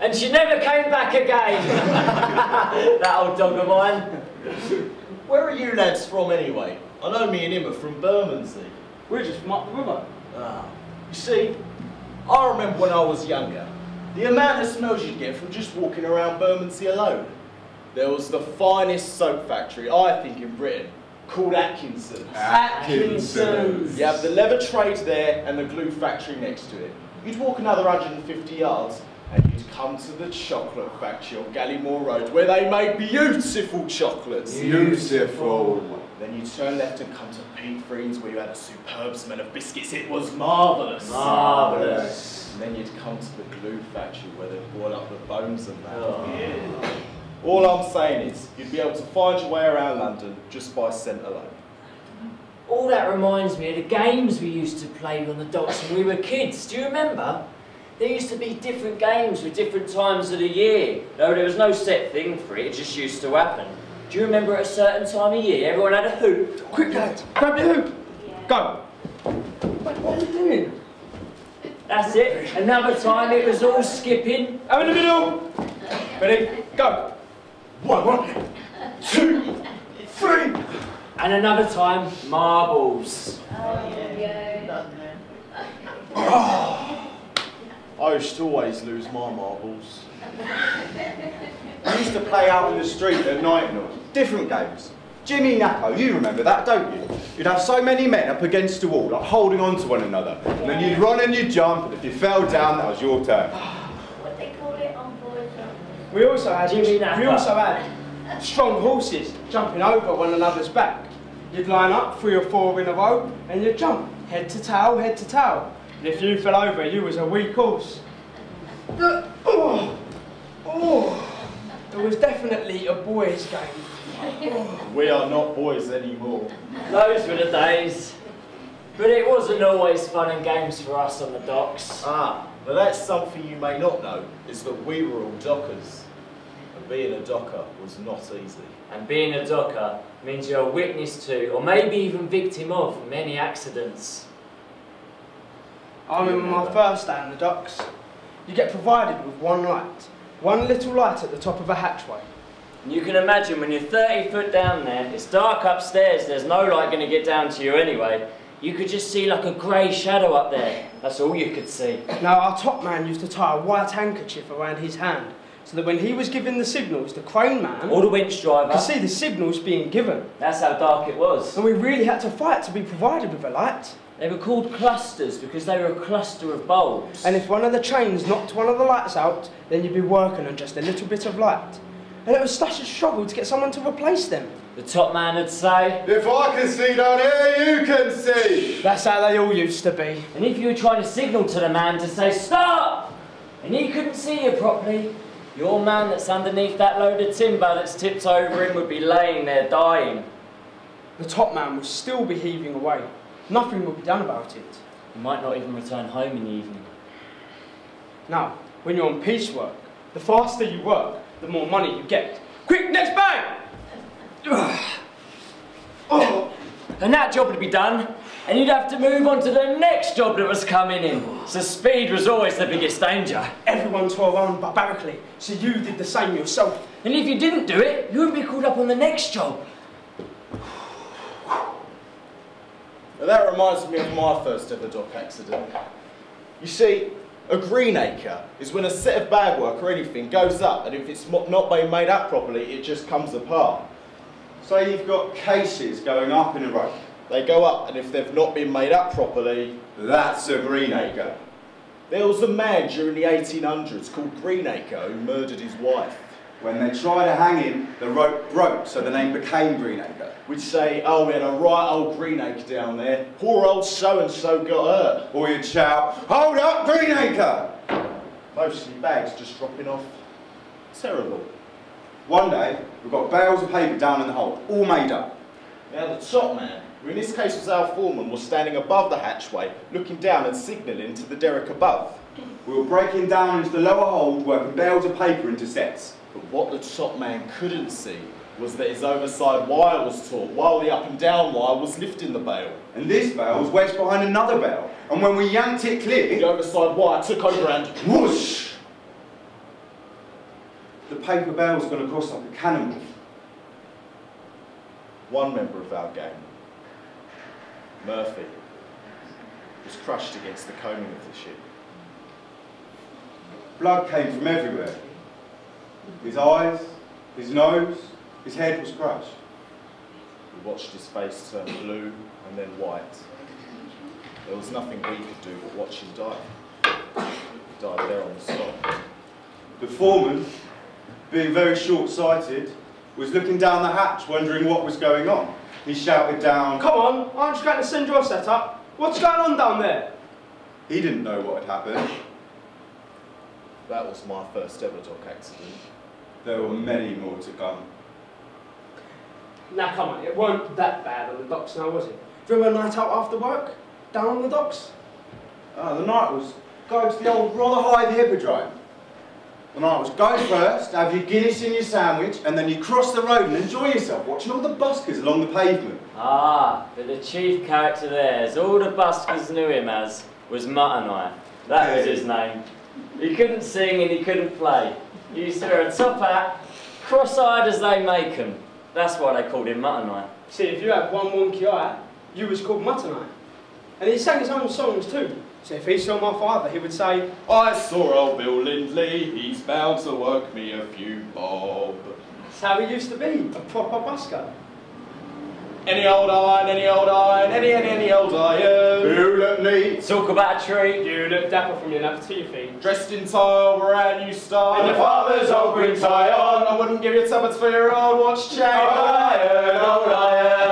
And she never came back again. That old dog of mine. Where are you lads from anyway? I know me and him are from Bermondsey. We're just from up the river. Ah. You see, I remember when I was younger, the amount of smells you'd get from just walking around Bermondsey alone. There was the finest soap factory, I think, in Britain, called Atkinson's. Atkinson's. You have the leather trade there and the glue factory next to it. You'd walk another 150 yards and you'd come to the chocolate factory on Gallimore Road where they made beautiful chocolates. Beautiful. Then you'd turn left and come to Pete Freed's where you had a superb smell of biscuits. It was marvellous. Marvellous. And then you'd come to the glue factory where they'd boil up the bones and that. Oh. Yeah. All I'm saying is, you'd be able to find your way around London just by scent alone. All that reminds me of the games we used to play on the docks when we were kids. Do you remember? There used to be different games with different times of the year. No, there was no set thing for it, it just used to happen. Do you remember at a certain time of year, everyone had a hoop? Quick, lads, grab your hoop. Go. Wait, what are you doing? That's it. Another time it was all skipping. Out in the middle. Ready? Go. 1, 2, 3. And another time, marbles. I used to always lose my marbles. We used to play out in the street at night and all. Different games. Jimmy Nacko, you remember that, don't you? You'd have so many men up against the wall, like holding on to one another. And then you'd run and you'd jump, and if you fell down, that was your turn. What they call it on board. We also had Jimmy Nacko. strong horses jumping over one another's back. You'd line up 3 or 4 in a row and you'd jump head to tail, head to tail. And if you fell over, you was a weak horse. It was definitely a boys' game. We are not boys anymore. Those were the days. But it wasn't always fun and games for us on the docks. Ah, but that's something you may not know, is that we were all dockers. And being a docker was not easy. And being a docker means you're a witness to, or maybe even victim of, many accidents. I remember my first day on the docks. You get provided with one light. One little light at the top of a hatchway. And you can imagine when you're 30 foot down there, it's dark upstairs, there's no light going to get down to you anyway. You could just see like a grey shadow up there. That's all you could see. Now our top man used to tie a white handkerchief around his hand so that when he was giving the signals, the crane man Or the winch driver. could see the signals being given. That's how dark it was. And we really had to fight to be provided with a light. They were called clusters because they were a cluster of bulbs. And if one of the trains knocked one of the lights out, then you'd be working on just a little bit of light. And it was such a struggle to get someone to replace them. The top man would say, If I can see down here, you can see. That's how they all used to be. and if you were trying to signal to the man to say stop, and he couldn't see you properly, your man that's underneath that load of timber that's tipped over him would be laying there dying. The top man would still be heaving away. Nothing would be done about it. You might not even return home in the evening. Now, when you're on piecework, the faster you work, the more money you get. Quick, next bag! And that job would be done, and you'd have to move on to the next job that was coming in. So speed was always the biggest danger. Everyone tore on barbarically, so you did the same yourself. And if you didn't do it, you wouldn't be called up on the next job. Now that reminds me of my first ever dock accident. You see, a greenacre is when a set of bag work or anything goes up, and if it's not being made up properly, it just comes apart. So you've got cases going up in a row. They go up, and if they've not been made up properly, That's a greenacre. there was a man during the 1800s called Greenacre who murdered his wife. When they tried to hang him, the rope broke, so the name became Greenacre. We'd say, oh, we had a right old Greenacre down there. Poor old so-and-so got hurt. Or you'd shout, hold up, Greenacre! Mostly bags just dropping off. Terrible. One day, we've got bales of paper down in the hold, all made up. Now the top man, who in this case was our foreman, was standing above the hatchway, looking down and signalling to the derrick above. We were breaking down into the lower hold, working bales of paper into sets. But what the top man couldn't see was that his overside wire was taut, while the up and down wire was lifting the bale. And this bale was wedged behind another bale, and when we yanked it The clear, overside wire took over and whoosh! paper bell's gone across like a cannonball. One member of our gang, Murphy, was crushed against the coaming of the ship. Blood came from everywhere. His eyes, his nose, his head was crushed. We watched his face turn blue and then white. There was nothing we could do but watch him die. He died there on the spot. The foreman, being very short-sighted, was looking down the hatch wondering what was going on. He shouted down, Come on, aren't you going to send your set up? What's going on down there? he didn't know what had happened. That was my first ever dock accident. There were many more to come. Now come on, it weren't that bad on the docks now, was it? Do you remember a night out after work? Down on the docks? The night was going to the old Rotherhithe Hippodrome. The night was go first, have your Guinness in your sandwich, and then you cross the road and enjoy yourself, watching all the buskers along the pavement. Ah, but the chief character there, as all the buskers knew him as, was Mutt and I. That was his name. He couldn't sing and he couldn't play. He used to wear a top hat, cross-eyed as they make 'em. That's why they called him Mutt and I. See, if you had one wonky eye, you was called Mutt and I. And he sang his own songs too. So if he saw my father, he would say, I saw old Bill Lindley, he's bound to work me a few bob. that's how he used to be, a proper busker. Any old iron, any old iron, any old iron. Who look neat? Talk about a treat. You look dapper from your nap to your feet. Dressed in tile, brand new style. And your father's old green tie on. I wouldn't give you tuppence for your old watch chain. Old iron, old iron.